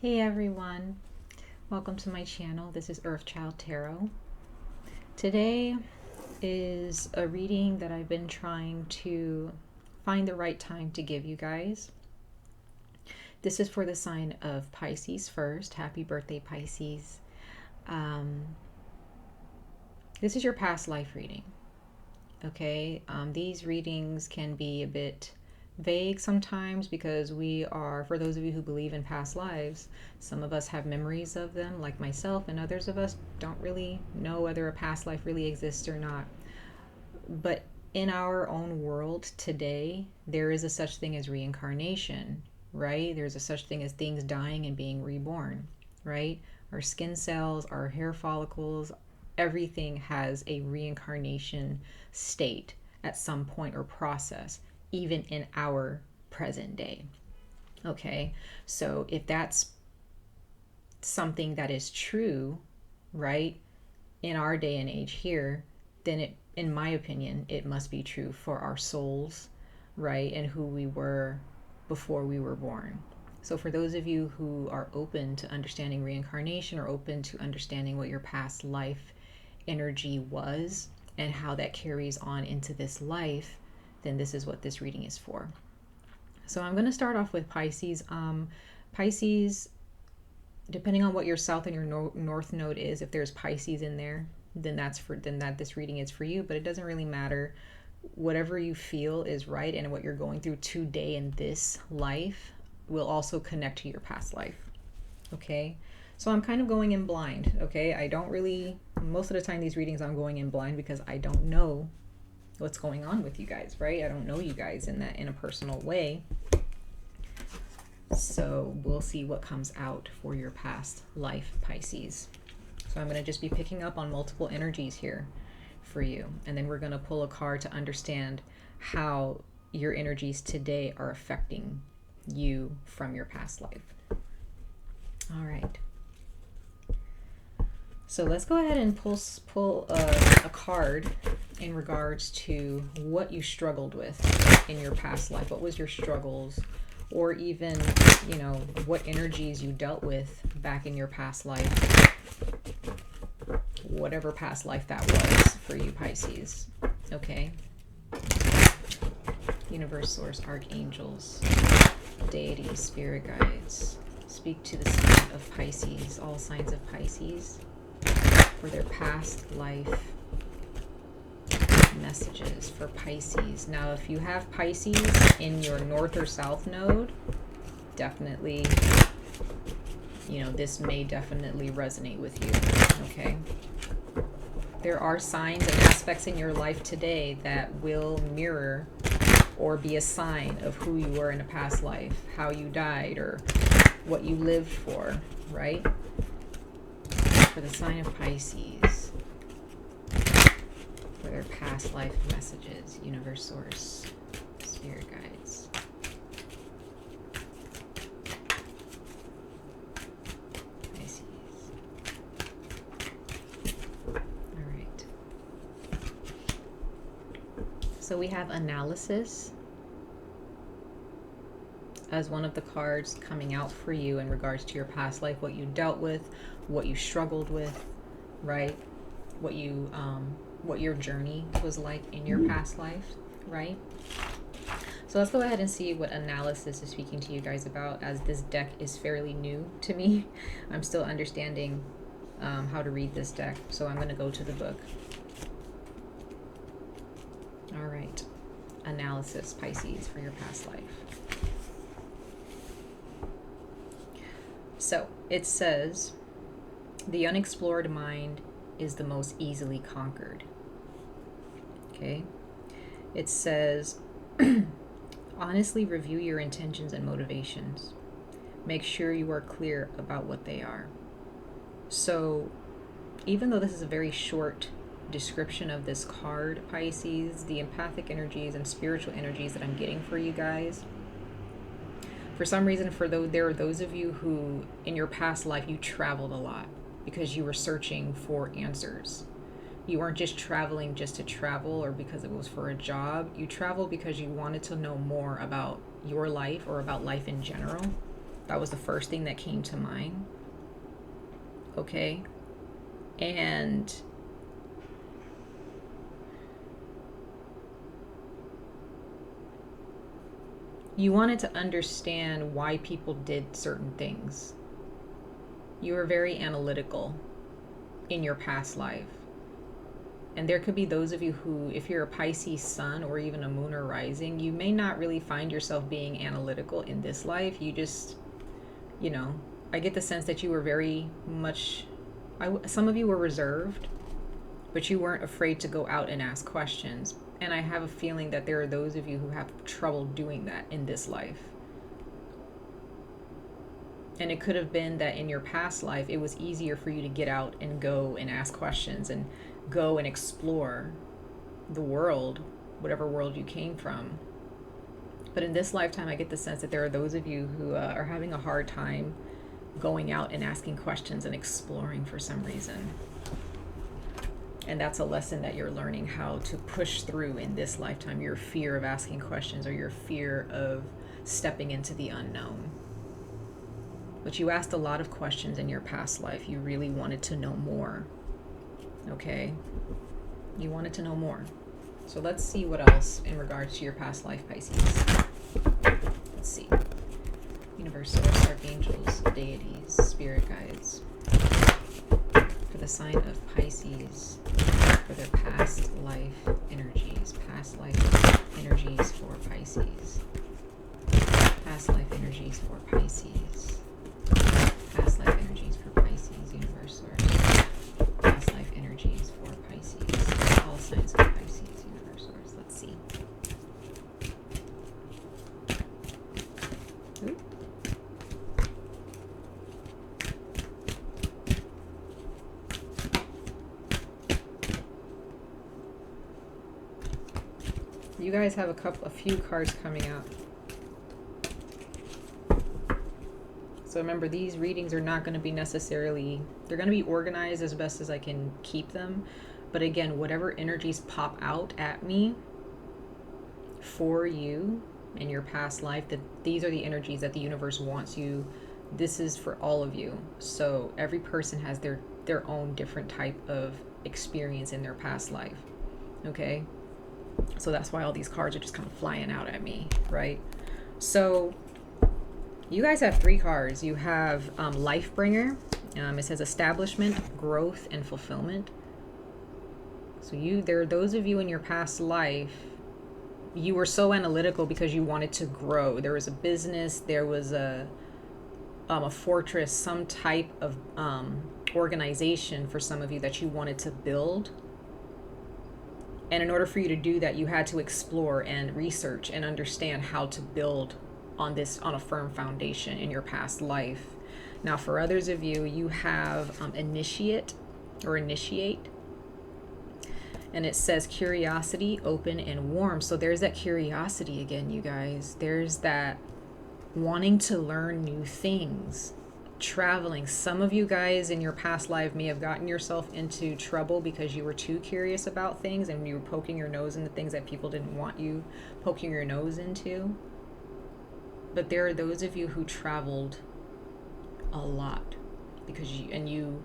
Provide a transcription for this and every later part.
Hey everyone, welcome to my channel. This is Earthchild Tarot. Today is a reading that I've been trying to find the right time to give you guys. This is for the sign of Pisces first. Happy birthday, Pisces. This is your past life reading. Okay, these readings can be a bit vague sometimes because we are, for those of you who believe in past lives, some of us have memories of them, like myself, and others of us don't really know whether a past life really exists or not. But in our own world today, there is a such thing as reincarnation, right? There's a such thing as things dying and being reborn, right? Our skin cells, our hair follicles, everything has a reincarnation state at some point or process, even in our present day. Okay, so if that's something that is true, right, in our day and age here, then it, in my opinion, it must be true for our souls, right, and who we were before we were born. So for those of you who are open to understanding reincarnation or open to understanding what your past life energy was and how that carries on into this life, then this is what this reading is for. So I'm going to start off with Pisces. Pisces, depending on what your south and your north node is, if there's Pisces in there, then this reading is for you. But it doesn't really matter. Whatever you feel is right and what you're going through today in this life will also connect to your past life. Okay, so I'm kind of going in blind. Okay, I don't really, most of the time these readings I'm going in blind because I don't know what's going on with you guys, right? I don't know you guys in a personal way. So we'll see what comes out for your past life, Pisces. So I'm going to just be picking up on multiple energies here for you. And then we're going to pull a card to understand how your energies today are affecting you from your past life. All right. So let's go ahead and pull a card in regards to what you struggled with in your past life. What was your struggles, or even, you know, what energies you dealt with back in your past life, whatever past life that was for you, Pisces. Okay. Universe, source, archangels, deities, spirit guides, speak to the sign of Pisces, all signs of Pisces, for their past life messages for Pisces. Now, if you have Pisces in your north or south node, definitely, you know, this may definitely resonate with you. Okay. There are signs and aspects in your life today that will mirror or be a sign of who you were in a past life, how you died, or what you lived for, right? For the sign of Pisces, for their past life messages, universe, source, spirit guides. Pisces. All right. So we have analysis as one of the cards coming out for you in regards to your past life, what you dealt with, what you struggled with, right? What your journey was like in your past life, right? So let's go ahead and see what analysis is speaking to you guys about, as this deck is fairly new to me. I'm still understanding how to read this deck, so I'm going to go to the book. All right. Analysis, Pisces, for your past life. So it says, the unexplored mind is the most easily conquered. Okay. It says, honestly review your intentions and motivations. Make sure you are clear about what they are. So even though this is a very short description of this card, Pisces, the empathic energies and spiritual energies that I'm getting for you guys, for some reason, there are those of you who in your past life you traveled a lot because you were searching for answers. You weren't just traveling just to travel or because it was for a job. You traveled because you wanted to know more about your life or about life in general. That was the first thing that came to mind. Okay? And you wanted to understand why people did certain things. You were very analytical in your past life. And there could be those of you who, if you're a Pisces sun or even a moon or rising, you may not really find yourself being analytical in this life. You just, you know, I get the sense that you were very much, some of you were reserved, but you weren't afraid to go out and ask questions. And I have a feeling that there are those of you who have trouble doing that in this life. And it could have been that in your past life, it was easier for you to get out and go and ask questions and go and explore the world, whatever world you came from. But in this lifetime, I get the sense that there are those of you who are having a hard time going out and asking questions and exploring for some reason. And that's a lesson that you're learning how to push through in this lifetime, your fear of asking questions or your fear of stepping into the unknown. But you asked a lot of questions in your past life. You really wanted to know more. Okay? You wanted to know more. So let's see what else in regards to your past life, Pisces. Let's see. Universe, source, archangels, deities, spirit guides. For the sign of Pisces, for their past life energies. Past life energies for Pisces. Past life energies for Pisces. Past life energies for Pisces, universe source. Past life energies for Pisces. All signs of Pisces, universe source. Let's see. Ooh. You guys have a few cards coming out. So remember, these readings are not going to be necessarily, they're going to be organized as best as I can keep them. But again, whatever energies pop out at me for you in your past life, that these are the energies that the universe wants you. This is for all of you. So every person has their own different type of experience in their past life. Okay? So that's why all these cards are just kind of flying out at me, right? So you guys have 3 cards. You have Lifebringer. It says establishment, growth, and fulfillment. So there are those of you in your past life, you were so analytical because you wanted to grow. There was a business, there was a fortress, some type of organization for some of you that you wanted to build. And in order for you to do that, you had to explore and research and understand how to build on a firm foundation in your past life. Now, for others of you, you have initiate. And it says curiosity, open, and warm. So there's that curiosity again, you guys. There's that wanting to learn new things. Traveling. Some of you guys in your past life may have gotten yourself into trouble because you were too curious about things and you were poking your nose into things that people didn't want you poking your nose into. But there are those of you who traveled a lot because you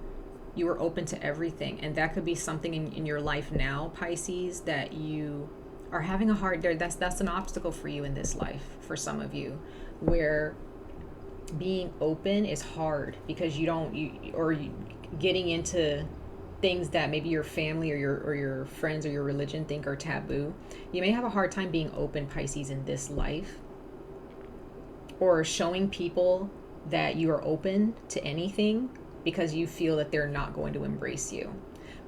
were open to everything. And that could be something in your life now, Pisces, that you are having a hard, that's an obstacle for you in this life, for some of you, where being open is hard because getting into things that maybe your family or your friends or your religion think are taboo. You may have a hard time being open, Pisces, in this life, or showing people that you are open to anything because you feel that they're not going to embrace you.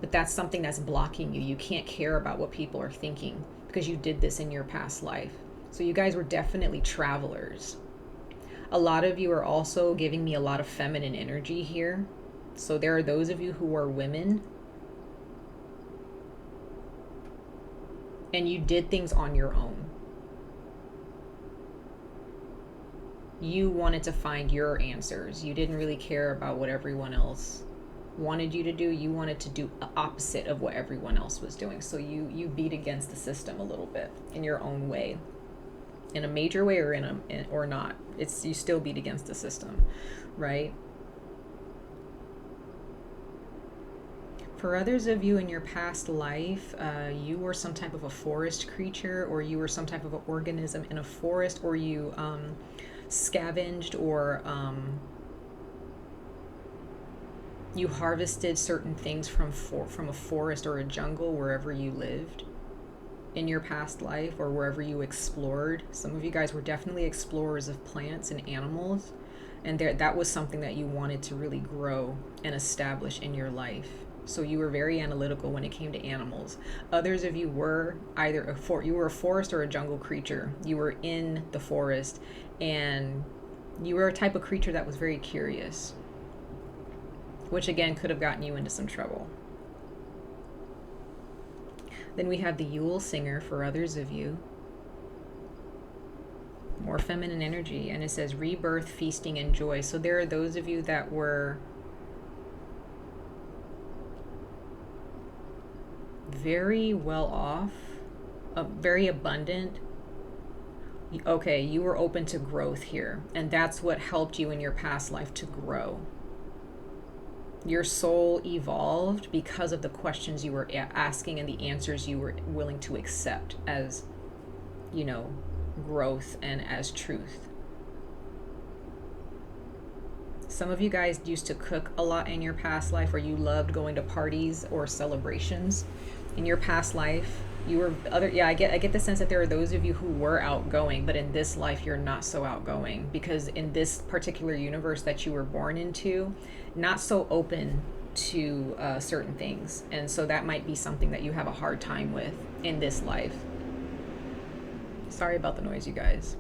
But that's something that's blocking you. You can't care about what people are thinking because you did this in your past life. So you guys were definitely travelers. A lot of you are also giving me a lot of feminine energy here. So there are those of you who are women and you did things on your own. You wanted to find your answers. You didn't really care about what everyone else wanted you to do. You wanted to do the opposite of what everyone else was doing. So you beat against the system a little bit in your own way. in a major way or or not. It's, you still beat against the system, right? For others of you in your past life, you were some type of a forest creature, or you were some type of an organism in a forest, or you scavenged, or you harvested certain things from a forest or a jungle wherever you lived in your past life, or wherever you explored. Some of you guys were definitely explorers of plants and animals, and that was something that you wanted to really grow and establish in your life. So you were very analytical when it came to animals. Others of you were either you were a forest or a jungle creature. You were in the forest, and you were a type of creature that was very curious, which again could have gotten you into some trouble. Then we have the Yule Singer for others of you. More feminine energy, and it says rebirth, feasting, and joy. So there are those of you that were very well off, very abundant. Okay, you were open to growth here, and that's what helped you in your past life to grow. Your soul evolved because of the questions you were asking and the answers you were willing to accept as, you know, growth and as truth. Some of you guys used to cook a lot in your past life, or you loved going to parties or celebrations. In your past life, you were I get the sense that there are those of you who were outgoing, but in this life you're not so outgoing, because in this particular universe that you were born into, not so open to certain things, and so that might be something that you have a hard time with in this life. Sorry about the noise, you guys.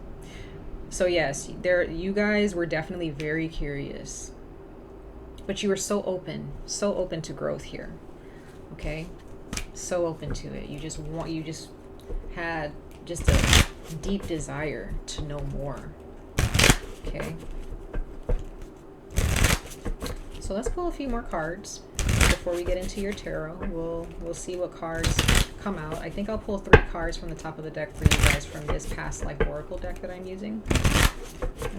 So yes, you guys were definitely very curious, but you were so open to growth here. Okay, so open to it. You just had just a deep desire to know more. Okay, so let's pull a few more cards before we get into your tarot. We'll see what cards come out. I think I'll pull 3 cards from the top of the deck for you guys from this past life oracle deck that I'm using.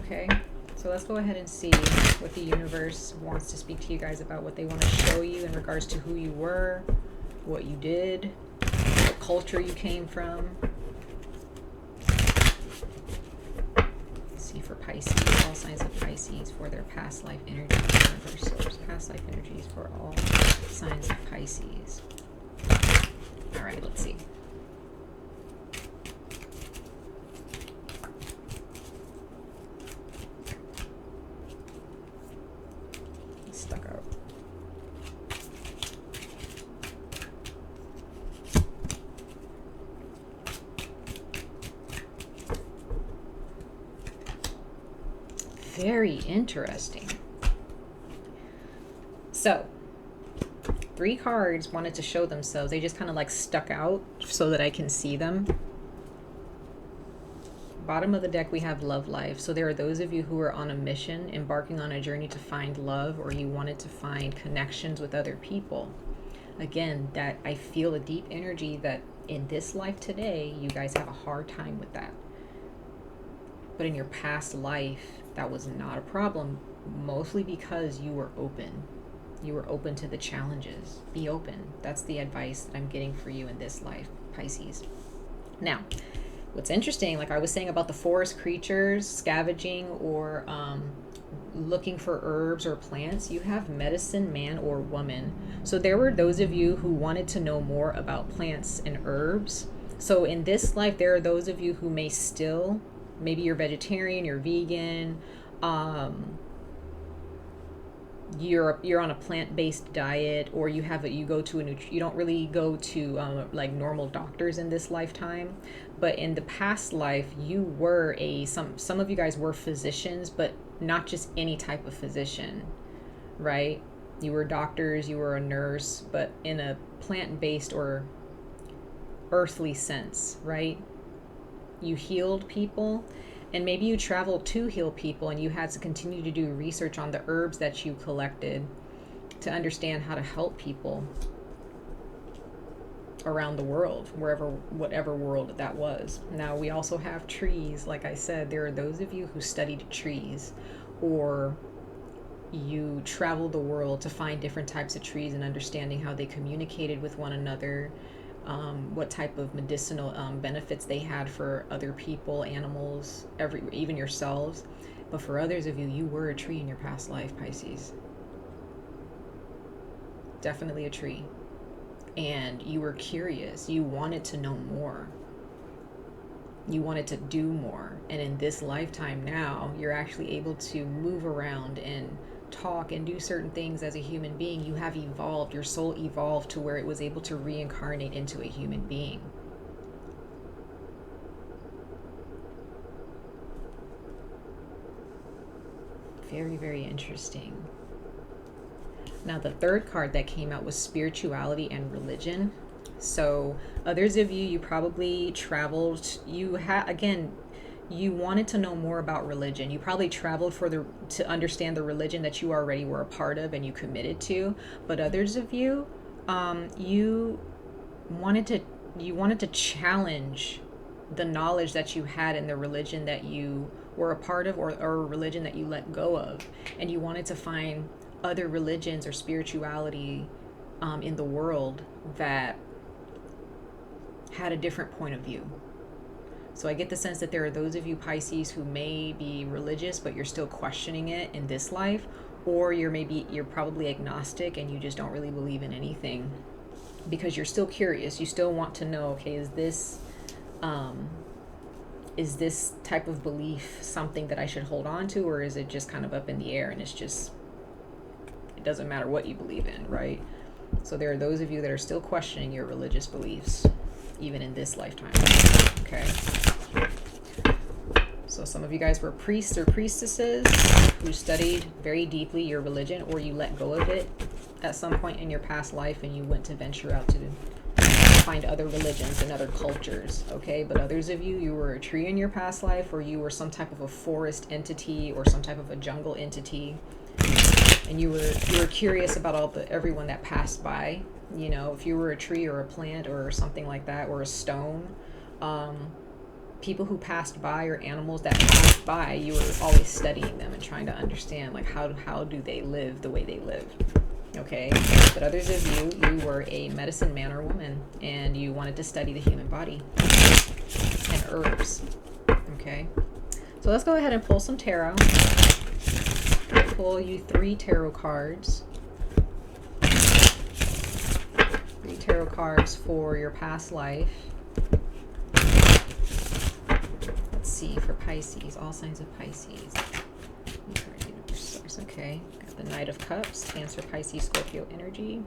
Okay, so let's go ahead and see what the universe wants to speak to you guys about, what they want to show you in regards to who you were, what you did, what culture you came from. Let's see for Pisces, all signs of Pisces, for their past life energy. Universe source, past life energies for all signs of Pisces. All right, let's see. Stuck out. Very interesting. So 3 cards wanted to show themselves. They just kind of like stuck out so that I can see them. Bottom of the deck, we have love life. So there are those of you who are on a mission, embarking on a journey to find love, or you wanted to find connections with other people. Again, that I feel a deep energy that in this life today, you guys have a hard time with that. But in your past life, that was not a problem, mostly because you were open. You were open to the challenges. Be open. That's the advice that I'm getting for you in this life, Pisces. Now, what's interesting, like I was saying about the forest creatures, scavenging or looking for herbs or plants, you have medicine man or woman. So there were those of you who wanted to know more about plants and herbs. So in this life, there are those of you who may still, maybe you're vegetarian, you're vegan, you're on a plant-based diet, or you go to you don't really go to like normal doctors in this lifetime, but in the past life you were some of you guys were physicians, but not just any type of physician, right? You were doctors, you were a nurse, but in a plant-based or earthly sense, right? You healed people. And maybe you traveled to heal people, and you had to continue to do research on the herbs that you collected to understand how to help people. around the world, wherever, whatever world that was. Now we also have trees. Like I said, there are those of you who studied trees, or you traveled the world to find different types of trees and understanding how they communicated with one another, what type of medicinal benefits they had for other people, animals, even yourselves. But for others of you, you were a tree in your past life, Pisces. Definitely a tree. And you were curious. You wanted to know more. You wanted to do more. And in this lifetime now, you're actually able to move around and talk and do certain things as a human being. You have evolved. Your soul evolved to where it was able to reincarnate into a human being. Very, very interesting. Now, the third card that came out was spirituality and religion. So others of you, you probably traveled, you had, again, you wanted to know more about religion. You probably traveled to understand the religion that you already were a part of and you committed to. But others of you, you wanted to challenge the knowledge that you had in the religion that you were a part of, or a religion that you let go of. And you wanted to find other religions or spirituality in the world that had a different point of view. So I get the sense that there are those of you, Pisces, who may be religious, but you're still questioning it in this life, or you're probably agnostic and you just don't really believe in anything because you're still curious. You still want to know, okay, is this type of belief something that I should hold on to, or is it just kind of up in the air and it doesn't matter what you believe in, right? So there are those of you that are still questioning your religious beliefs, even in this lifetime, okay? So some of you guys were priests or priestesses who studied very deeply your religion, or you let go of it at some point in your past life and you went to venture out to find other religions and other cultures, okay? But others of you, you were a tree in your past life, or you were some type of a forest entity or some type of a jungle entity, and you were curious about everyone that passed by. You know, if you were a tree or a plant or something like that, or a stone, people who passed by or animals that passed by, you were always studying them and trying to understand, like, how do they live the way they live, okay? But others of you, you were a medicine man or woman, and you wanted to study the human body and herbs, okay? So let's go ahead and pull some tarot. Pull you 3 tarot cards. 3 tarot cards for your past life. Let's see, for Pisces, all signs of Pisces. Okay, got the Knight of Cups, Cancer, Pisces, Scorpio energy.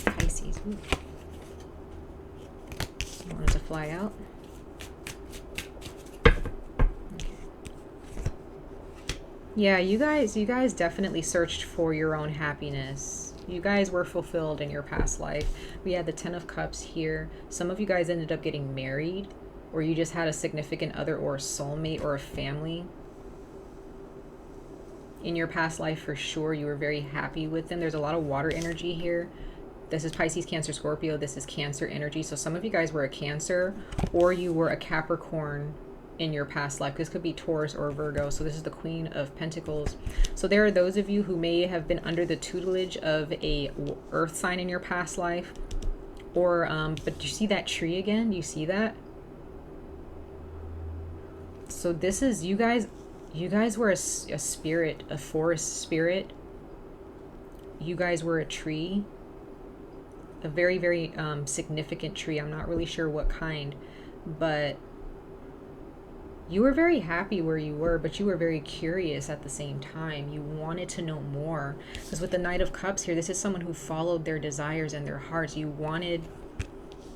Pisces, ooh. I wanted to fly out. Yeah, you guys definitely searched for your own happiness. You guys were fulfilled in your past life. We had the 10 of Cups here. Some of you guys ended up getting married, or you just had a significant other or a soulmate or a family in your past life for sure. You were very happy with them. There's a lot of water energy here. This is Pisces, Cancer, Scorpio. This is Cancer energy. So some of you guys were a Cancer, or you were a Capricorn in your past life. This could be Taurus or Virgo. So this is the Queen of Pentacles. So there are those of you who may have been under the tutelage of a earth sign in your past life, or but do you see that tree again? Do you see that? So this is you guys were a spirit, a forest spirit. You guys were a tree, a very, very significant tree. I'm not really sure what kind, but you were very happy where you were, but you were very curious at the same time. You wanted to know more, because with the Knight of Cups here, this is someone who followed their desires and their hearts. You wanted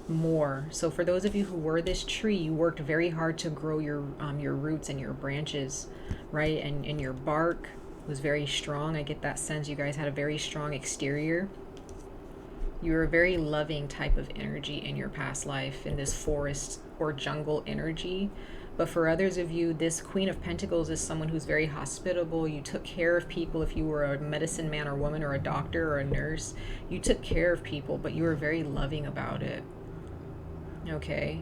more. So for those of you who were this tree, you worked very hard to grow your roots and your branches, right? And your bark was very strong. I get that sense you guys had a very strong exterior. You were a very loving type of energy in your past life, in this forest or jungle energy. But for others of you, this Queen of Pentacles is someone who's very hospitable. You took care of people. If you were a medicine man or woman or a doctor or a nurse, you took care of people, but you were very loving about it. Okay.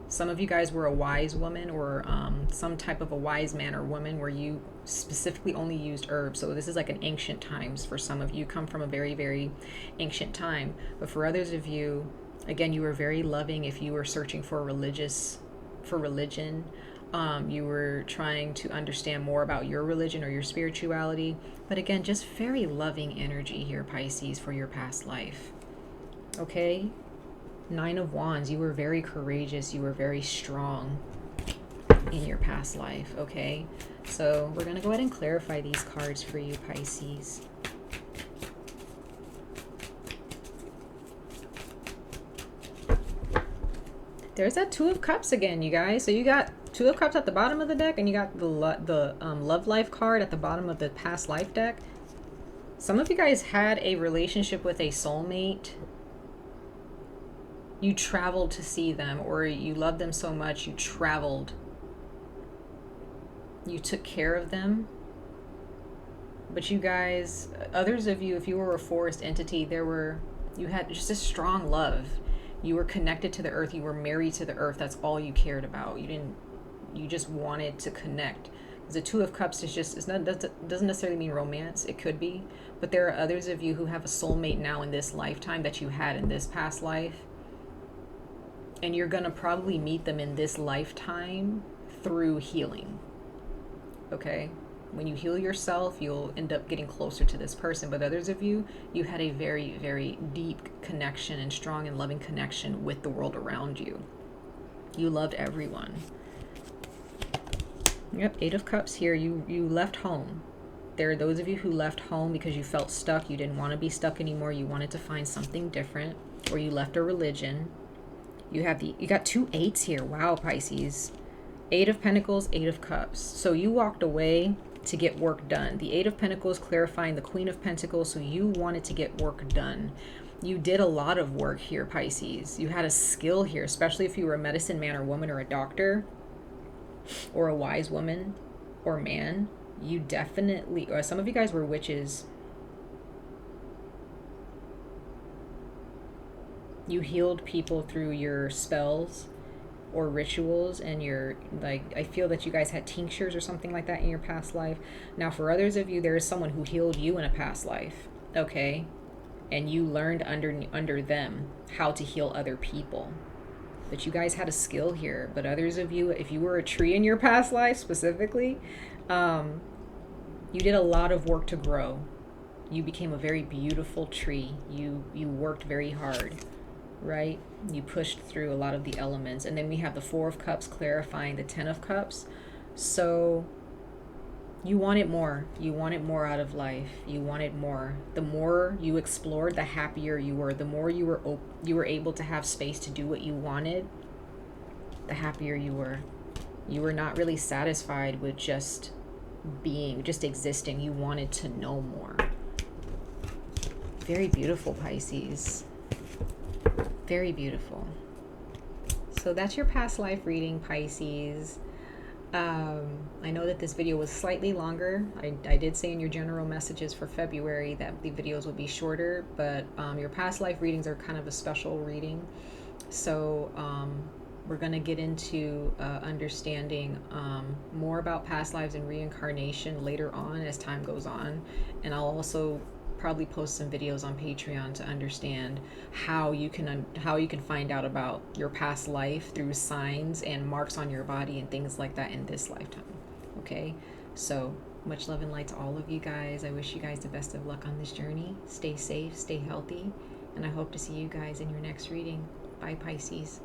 Some of you guys were a wise woman or some type of a wise man or woman where you specifically only used herbs. So this is like an ancient times for some of you. Come from a very, very ancient time. But for others of you, again, you were very loving. If you were searching for religion, you were trying to understand more about your religion or your spirituality. But again, just very loving energy here, Pisces, for your past life. Okay. 9 of Wands, you were very courageous. You were very strong in your past life. Okay. So we're going to go ahead and clarify these cards for you, Pisces. There's that Two of Cups again, you guys. So you got Two of Cups at the bottom of the deck, and you got the Love Life card at the bottom of the Past Life deck. Some of you guys had a relationship with a soulmate. You traveled to see them, or you loved them so much you traveled. You took care of them. But you guys, others of you, if you were a forest entity, you had just a strong love. You were connected to the earth. You were married to the earth. That's all you cared about. You just wanted to connect. Because the Two of Cups doesn't necessarily mean romance. It could be. But there are others of you who have a soulmate now in this lifetime that you had in this past life. And you're going to probably meet them in this lifetime through healing. Okay? When you heal yourself, you'll end up getting closer to this person. But others of you, you had a very, very deep connection and strong and loving connection with the world around you. You loved everyone. Yep, 8 of Cups here. You left home. There are those of you who left home because you felt stuck. You didn't want to be stuck anymore. You wanted to find something different. Or you left a religion. You got 2 8s here. Wow, Pisces. 8 of Pentacles, 8 of Cups. So you walked away to get work done. The 8 of Pentacles clarifying the Queen of Pentacles. So you wanted to get work done. You did a lot of work here, Pisces. You had a skill here, especially if you were a medicine man or woman or a doctor or a wise woman or man. You definitely, or some of you guys were witches. You healed people through your spells or rituals, and I feel that you guys had tinctures or something like that in your past life. Now, for others of you, there is someone who healed you in a past life, okay? And you learned under them how to heal other people. But you guys had a skill here. But others of you, if you were a tree in your past life specifically, you did a lot of work to grow. You became a very beautiful tree. You worked very hard. Right? You pushed through a lot of the elements. And then we have the 4 of Cups clarifying the 10 of Cups. So you wanted more. You wanted more out of life. You wanted more. The more you explored, the happier you were. The more you were able to have space to do what you wanted, the happier you were. You were not really satisfied with just existing. You wanted to know more. Very beautiful, Pisces. Very beautiful. So that's your past life reading, Pisces. I know that this video was slightly longer. I did say in your general messages for February that the videos would be shorter, but your past life readings are kind of a special reading. So we're going to get into understanding more about past lives and reincarnation later on as time goes on. And I'll also probably post some videos on Patreon to understand how you can find out about your past life through signs and marks on your body and things like that in this lifetime. Okay, so much love and light to all of you guys. I wish you guys the best of luck on this journey. Stay safe, stay healthy, and I hope to see you guys in your next reading. Bye, Pisces.